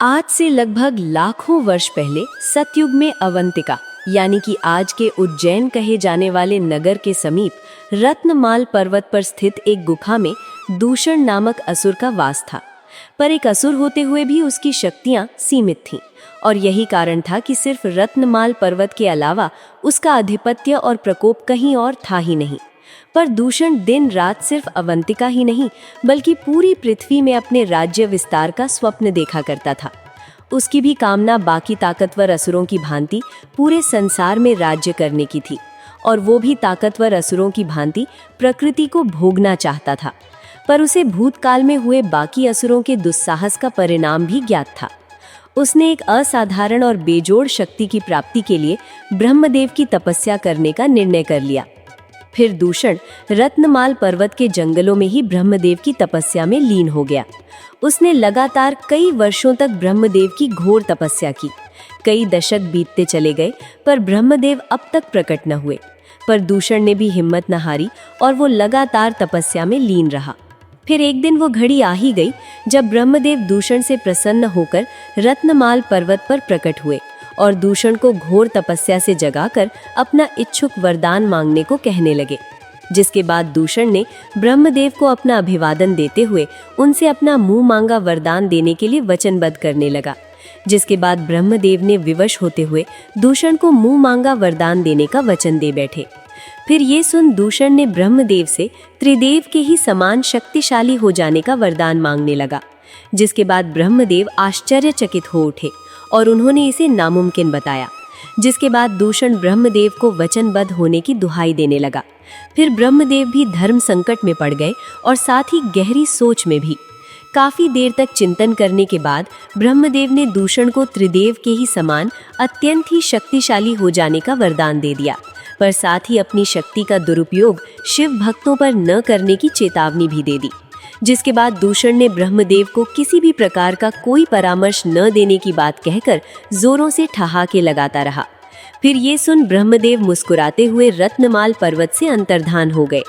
आज से लगभग लाखों वर्ष पहले सतयुग में अवंतिका यानी कि आज के उज्जैन कहे जाने वाले नगर के समीप रत्नमाल पर्वत पर स्थित एक गुफा में दूषण नामक असुर का वास था। पर एक असुर होते हुए भी उसकी शक्तियां सीमित थीं और यही कारण था कि सिर्फ रत्नमाल पर्वत के अलावा उसका आधिपत्य और प्रकोप कहीं और था ही नहीं। पर दूषण दिन रात सिर्फ अवंतिका ही नहीं बल्कि पूरी पृथ्वी में अपने राज्य विस्तार का स्वप्न देखा करता था। उसकी भी कामना बाकी ताकतवर असुरों की भांति पूरे संसार में राज्य करने की थी और वो भी ताकतवर असुरों की भांति प्रकृति को भोगना चाहता था। पर उसे भूतकाल में हुए बाकी असुरों के दुस्साहस का परिणाम भी ज्ञात था। उसने एक असाधारण और बेजोड़ शक्ति की प्राप्ति के लिए ब्रह्मदेव की तपस्या करने का निर्णय कर लिया। फिर दूषण रत्नमाल पर्वत के जंगलों में ही ब्रह्मदेव की तपस्या में लीन हो गया। उसने लगातार कई वर्षों तक ब्रह्मदेव की घोर तपस्या की। कई दशक बीतते चले गए पर ब्रह्मदेव अब तक प्रकट न हुए। पर दूषण ने भी हिम्मत न हारी और वो लगातार तपस्या में लीन रहा। फिर एक दिन वो घड़ी आ ही गई जब ब्रह्मदेव दूषण से प्रसन्न होकर रत्नमाल पर्वत पर प्रकट हुए और दूषण को घोर तपस्या से जगाकर अपना इच्छुक वरदान मांगने को कहने लगे। जिसके बाद दूषण ने ब्रह्मदेव को अपना अभिवादन देते हुए उनसे अपना मुंह मांगा वरदान देने के लिए वचनबद्ध करने लगा। जिसके बाद ब्रह्मदेव ने विवश होते हुए दूषण को मुंह मांगा वरदान देने का वचन दे बैठे। फिर ये सुन दूषण ने ब्रह्मदेव से त्रिदेव के ही समान शक्तिशाली हो जाने का वरदान मांगने लगा। जिसके बाद ब्रह्मदेव आश्चर्यचकित हो उठे और उन्होंने इसे नामुमकिन बताया। जिसके बाद दूषण ब्रह्मदेव को वचनबद्ध होने की दुहाई देने लगा। फिर ब्रह्मदेव भी धर्म संकट में पड़ गए और साथ ही गहरी सोच में भी। काफी देर तक चिंतन करने के बाद ब्रह्मदेव ने दूषण को त्रिदेव के ही समान अत्यंत ही शक्तिशाली हो जाने का वरदान दे दिया, पर साथ ही अपनी शक्ति का दुरुपयोग शिव भक्तों पर न करने की चेतावनी भी दे दी। जिसके बाद दूषण ने ब्रह्मदेव को किसी भी प्रकार का कोई परामर्श न देने की बात कहकर जोरों से ठहाके लगाता रहा। फिर ये सुन ब्रह्मदेव मुस्कुराते हुए रत्नमाल पर्वत से अंतर्धान हो गए।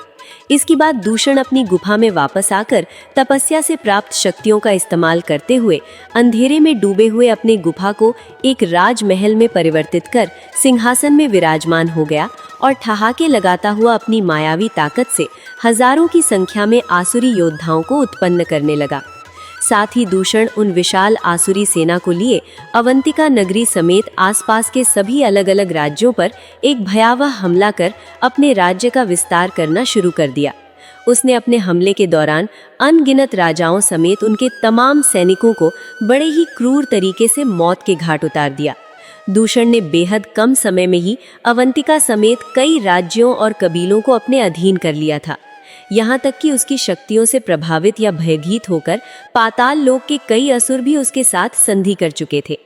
इसके बाद दूषण अपनी गुफा में वापस आकर तपस्या से प्राप्त शक्तियों का इस्तेमाल करते हुए अंधेरे में डूबे हुए अपने गुफा को एक राजमहल में परिवर्तित कर सिंहासन में विराजमान हो गया और ठहाके लगाता हुआ अपनी मायावी ताकत से हजारों की संख्या में आसुरी योद्धाओं को उत्पन्न करने लगा। साथ ही दूषण उन विशाल आसुरी सेना को लिए अवंतिका नगरी समेत आसपास के सभी अलग अलग राज्यों पर एक भयावह हमला कर अपने राज्य का विस्तार करना शुरू कर दिया। उसने अपने हमले के दौरान अनगिनत राजाओं समेत उनके तमाम सैनिकों को बड़े ही क्रूर तरीके से मौत के घाट उतार दिया। दूषण ने बेहद कम समय में ही अवंतिका समेत कई राज्यों और कबीलों को अपने अधीन कर लिया था। यहाँ तक कि उसकी शक्तियों से प्रभावित या भयभीत होकर पाताल लोक के कई असुर भी उसके साथ संधि कर चुके थे।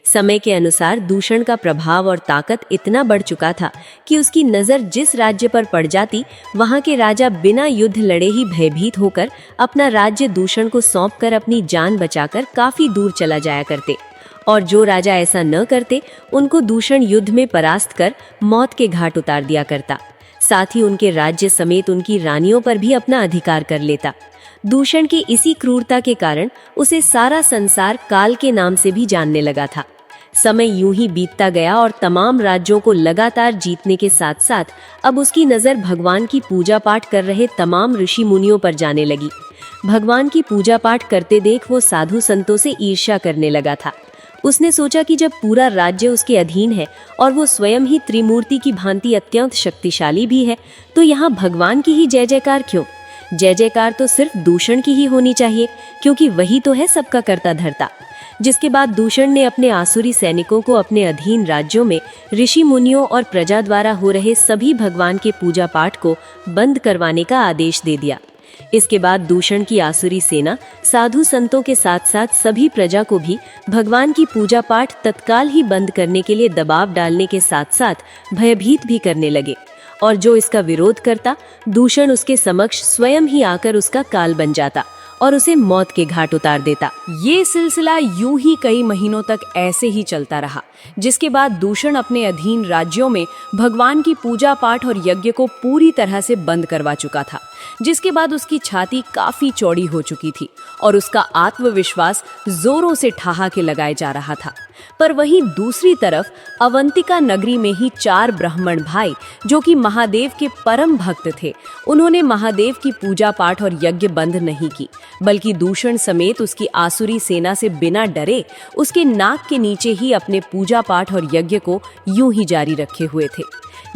समय के अनुसार दूषण का प्रभाव और ताकत इतना बढ़ चुका था कि उसकी नज़र जिस राज्य पर पड़ जाती वहाँ के राजा बिना युद्ध लड़े ही भयभीत होकर अपना राज्य दूषण को सौंपकर अपनी जान बचाकर काफी दूर चला जाया करते, और जो राजा ऐसा न करते उनको दूषण युद्ध में परास्त कर मौत के घाट उतार दिया करता। साथ ही उनके राज्य समेत उनकी रानियों पर भी अपना अधिकार कर लेता। दूषण की इसी क्रूरता के कारण उसे सारा संसार काल के नाम से भी जानने लगा था। समय यूं ही बीतता गया और तमाम राज्यों को लगातार जीतने के साथ साथ अब उसकी नज़र भगवान की पूजा पाठ कर रहे तमाम ऋषि मुनियों पर जाने लगी। भगवान की पूजा पाठ करते देख वो साधु संतों से ईर्ष्या करने लगा था। उसने सोचा कि जब पूरा राज्य उसके अधीन है और वो स्वयं ही त्रिमूर्ति की भांति अत्यंत शक्तिशाली भी है, तो यहाँ भगवान की ही जय जयकार क्यों? जय जयकार तो सिर्फ दूषण की ही होनी चाहिए, क्योंकि वही तो है सबका कर्ता धर्ता। जिसके बाद दूषण ने अपने आसुरी सैनिकों को अपने अधीन राज्यों में ऋषि मुनियों और प्रजा द्वारा हो रहे सभी भगवान के पूजा पाठ को बंद करवाने का आदेश दे दिया। इसके बाद दूषण की आसुरी सेना साधु संतों के साथ साथ सभी प्रजा को भी भगवान की पूजा पाठ तत्काल ही बंद करने के लिए दबाव डालने के साथ साथ भयभीत भी करने लगे, और जो इसका विरोध करता दूषण उसके समक्ष स्वयं ही आकर उसका काल बन जाता और उसे मौत के घाट उतार देता। ये सिलसिला यूं ही कई महीनों तक ऐसे ही चलता रहा, जिसके बाद दूषण अपने अधीन राज्यों में भगवान की पूजा पाठ और यज्ञ को पूरी तरह से बंद करवा चुका था, जिसके बाद उसकी छाती काफी चौड़ी हो चुकी थी और उसका आत्मविश्वास जोरों से ठहाके लगाए जा रहा था। पर वहीं दूसरी तरफ अवंतिका नगरी में ही 4 ब्राह्मण भाई, जो कि महादेव के परम भक्त थे, उन्होंने महादेव की पूजा पाठ और यज्ञ बंद नहीं की, बल्कि दूषण समेत उसकी आसुरी सेना से बिना डरे उसके नाक के नीचे ही अपने पूजा पाठ और यज्ञ को यूं ही जारी रखे हुए थे।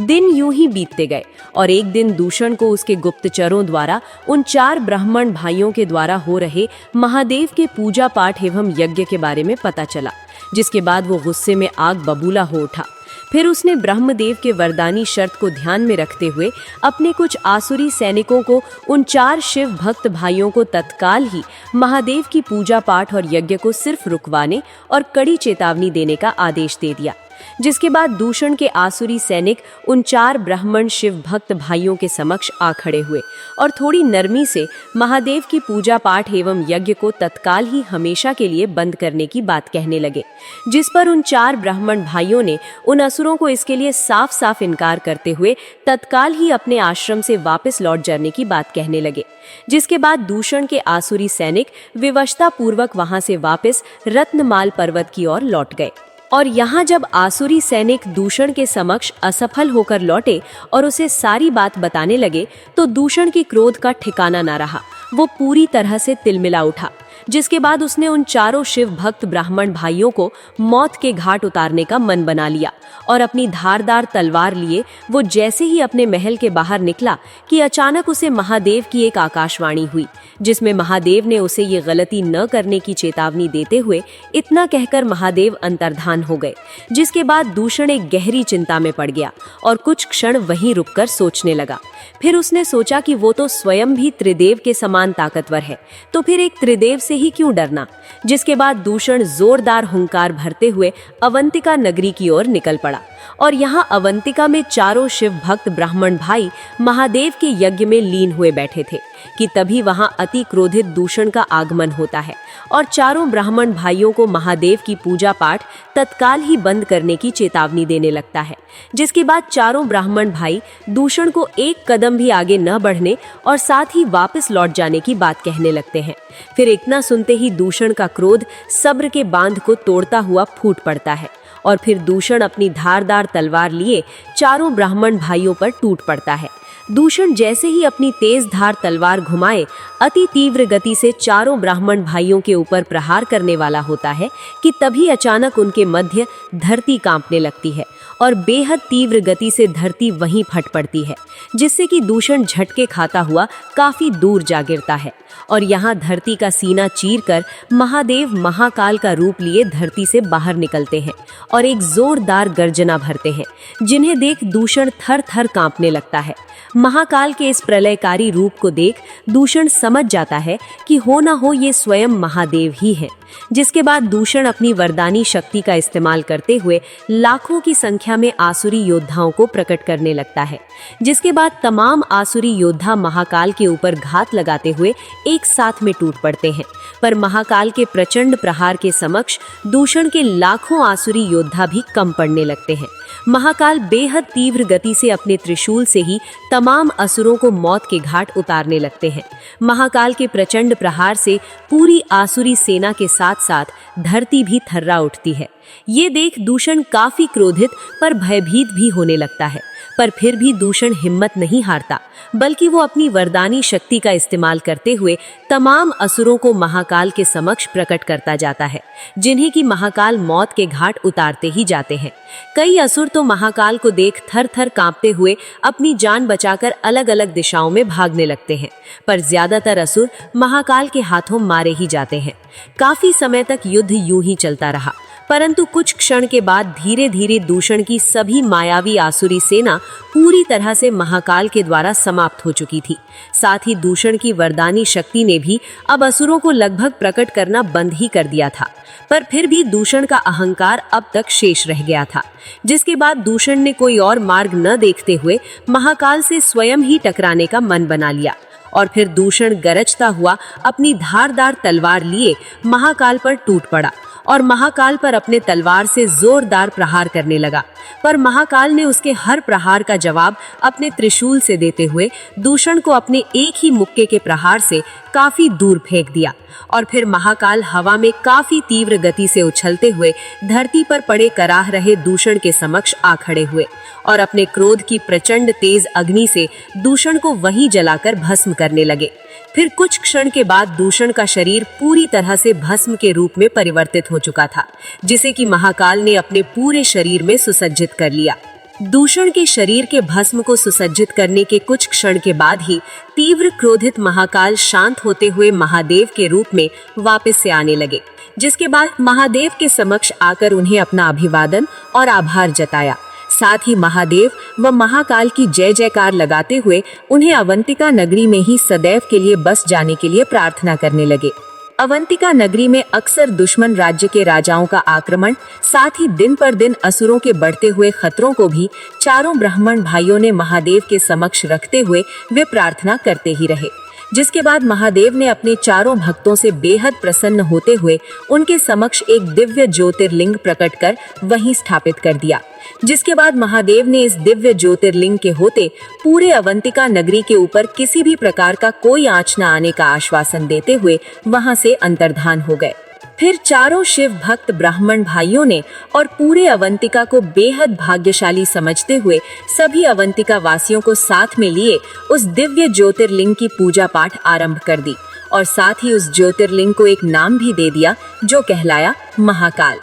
दिन यूं ही बीतते गए और एक दिन दूषण को उसके गुप्तचरों द्वारा उन 4 ब्राह्मण भाइयों के द्वारा हो रहे महादेव के पूजा पाठ एवं यज्ञ के बारे में पता चला, जिसके बाद वो गुस्से में आग बबूला हो उठा। फिर उसने ब्रह्मदेव के वरदानी शर्त को ध्यान में रखते हुए अपने कुछ आसुरी सैनिकों को उन 4 शिव भक्त भाइयों को तत्काल ही महादेव की पूजा पाठ और यज्ञ को सिर्फ रुकवाने और कड़ी चेतावनी देने का आदेश दे दिया, जिसके बाद दूषण के आसुरी सैनिक उन 4 ब्राह्मण शिव भक्त भाइयों के समक्ष आ खड़े हुए और थोड़ी नरमी से महादेव की पूजा पाठ एवं यज्ञ को तत्काल ही हमेशा के लिए बंद करने की बात कहने लगे, जिस पर उन 4 ब्राह्मण भाइयों ने उन असुरों को इसके लिए साफ साफ इनकार करते हुए तत्काल ही अपने आश्रम से वापस लौट जाने की बात कहने लगे, जिसके बाद दूषण के आसुरी सैनिक विवशता पूर्वक वहां से वापस रत्नमाल पर्वत की ओर लौट गए। और यहाँ जब आसुरी सैनिक दूषण के समक्ष असफल होकर लौटे और उसे सारी बात बताने लगे, तो दूषण की क्रोध का ठिकाना न रहा। वो पूरी तरह से तिलमिला उठा, जिसके बाद उसने उन 4 शिव भक्त ब्राह्मण भाइयों को मौत के घाट उतारने का मन बना लिया और अपनी धारदार तलवार लिए वो जैसे ही अपने महल के बाहर निकला कि अचानक उसे महादेव की एक आकाशवाणी हुई, जिसमें महादेव ने उसे ये गलती न करने की चेतावनी देते हुए इतना कहकर महादेव अंतर्धान हो गए, जिसके बाद दूषण एक गहरी चिंता में पड़ गया और कुछ क्षण वहीं रुककर सोचने लगा। फिर उसने सोचा कि वो तो स्वयं भी त्रिदेव के समान ताकतवर है, तो फिर एक त्रिदेव से ही क्यों डरना। जिसके बाद दूषण जोरदार हुंकार भरते हुए अवंतिका नगरी की ओर निकल पड़ा और यहाँ अवंतिका में 4 शिव भक्त ब्राह्मण भाई महादेव के यज्ञ में लीन हुए बैठे थे कि तभी वहां अति क्रोधित दूषण का आगमन होता है और 4 ब्राह्मण भाइयों को महादेव की पूजा पाठ तत्काल ही बंद करने की चेतावनी देने लगता है, जिसके बाद 4 ब्राह्मण भाई दूषण को एक कदम भी आगे न बढ़ने और साथ ही वापस लौट जाने की बात कहने लगते हैं। फिर इतना सुनते ही दूषण का क्रोध सब्र के बांध को तोड़ता हुआ फूट पड़ता है और फिर दूषण अपनी धारदार तलवार लिए 4 ब्राह्मण भाइयों पर टूट पड़ता है। दूषण जैसे ही अपनी तेज धार तलवार घुमाए अति तीव्र गति से 4 ब्राह्मण भाइयों के ऊपर प्रहार करने वाला होता है कि तभी अचानक उनके मध्य धरती कांपने लगती है और बेहद तीव्र गति से धरती वहीं फट पड़ती है, जिससे कि दूषण झटके खाता हुआ काफी दूर जा गिरता है और यहाँ धरती का सीना चीरकर महादेव महाकाल का रूप लिए धरती से बाहर निकलते हैं और एक जोरदार गर्जना भरते हैं, जिन्हें देख दूषण थर थर कांपने लगता है। महाकाल के इस प्रलयकारी रूप को देख दूषण समझ जाता है कि हो ना हो ये स्वयं महादेव ही हैं, जिसके बाद दूषण अपनी वरदानी शक्ति का इस्तेमाल करते हुए लाखों की संख्या में आसुरी योद्धाओं को प्रकट करने लगता है, जिसके बाद तमाम आसुरी योद्धा महाकाल के ऊपर घात लगाते हुए एक साथ में टूट पड़ते हैं। पर महाकाल के प्रचंड प्रहार के समक्ष दूषण के लाखों आसुरी योद्धा भी कम पड़ने लगते हैं। महाकाल बेहद तीव्र गति से अपने त्रिशूल से ही तमाम असुरों को मौत के घाट उतारने लगते हैं। महाकाल के प्रचंड प्रहार से पूरी आसुरी सेना के साथ साथ धरती भी थर्रा उठती है। ये देख दूषण काफी क्रोधित पर भयभीत भी होने लगता है, पर फिर भी दूषण हिम्मत नहीं हारता, बल्कि वो अपनी वरदानी शक्ति का इस्तेमाल करते हुए तमाम असुरों को महाकाल के समक्ष प्रकट करता जाता है, जिन्हें कि महाकाल मौत के घाट उतारते ही जाते हैं। कई असुर तो महाकाल को देख थर थर कांपते हुए अपनी जान बचाकर अलग अलग दिशाओं में भागने लगते हैं, पर ज्यादातर असुर महाकाल के हाथों मारे ही जाते हैं। काफी समय तक युद्ध यूं ही चलता रहा, परंतु कुछ क्षण के बाद धीरे धीरे दूषण की सभी मायावी आसुरी सेना पूरी तरह से महाकाल के द्वारा समाप्त हो चुकी थी। साथ ही दूषण की वरदानी शक्ति ने भी अब असुरों को लगभग प्रकट करना बंद ही कर दिया था, पर फिर भी दूषण का अहंकार अब तक शेष रह गया था, जिसके बाद दूषण ने कोई और मार्ग न देखते हुए महाकाल से स्वयं ही टकराने का मन बना लिया और फिर दूषण गरजता हुआ अपनी धारदार तलवार लिए महाकाल पर टूट पड़ा और महाकाल पर अपने तलवार से जोरदार प्रहार करने लगा। पर महाकाल ने उसके हर प्रहार का जवाब अपने त्रिशूल से देते हुए दूषण को अपने एक ही मुक्के के प्रहार से काफी दूर फेंक दिया और फिर महाकाल हवा में काफी तीव्र गति से उछलते हुए धरती पर पड़े कराह रहे दूषण के समक्ष आ खड़े हुए और अपने क्रोध की प्रचंड तेज अग्नि से दूषण को वहीं जलाकर भस्म करने लगे। फिर कुछ क्षण के बाद दूषण का शरीर पूरी तरह से भस्म के रूप में परिवर्तित हो चुका था, जिसे कि महाकाल ने अपने पूरे शरीर में सुसज्जित कर लिया। दूषण के शरीर के भस्म को सुसज्जित करने के कुछ क्षण के बाद ही तीव्र क्रोधित महाकाल शांत होते हुए महादेव के रूप में वापस से आने लगे, जिसके बाद महादेव के समक्ष आकर उन्हें अपना अभिवादन और आभार जताया। साथ ही महादेव व महाकाल की जय जयकार लगाते हुए उन्हें अवंतिका नगरी में ही सदैव के लिए बस जाने के लिए प्रार्थना करने लगे। अवंतिका नगरी में अक्सर दुश्मन राज्य के राजाओं का आक्रमण, साथ ही दिन पर दिन असुरों के बढ़ते हुए खतरों को भी चारों ब्राह्मण भाइयों ने महादेव के समक्ष रखते हुए वे प्रार्थना करते ही रहे, जिसके बाद महादेव ने अपने चारों भक्तों से बेहद प्रसन्न होते हुए उनके समक्ष एक दिव्य ज्योतिर्लिंग प्रकट कर वहीं स्थापित कर दिया। जिसके बाद महादेव ने इस दिव्य ज्योतिर्लिंग के होते पूरे अवंतिका नगरी के ऊपर किसी भी प्रकार का कोई आंच न आने का आश्वासन देते हुए वहां से अंतर्धान हो गए। फिर चारों शिव भक्त ब्राह्मण भाइयों ने और पूरे अवंतिका को बेहद भाग्यशाली समझते हुए सभी अवंतिका वासियों को साथ में लिए उस दिव्य ज्योतिर्लिंग की पूजा पाठ आरंभ कर दी और साथ ही उस ज्योतिर्लिंग को एक नाम भी दे दिया, जो कहलाया महाकाल।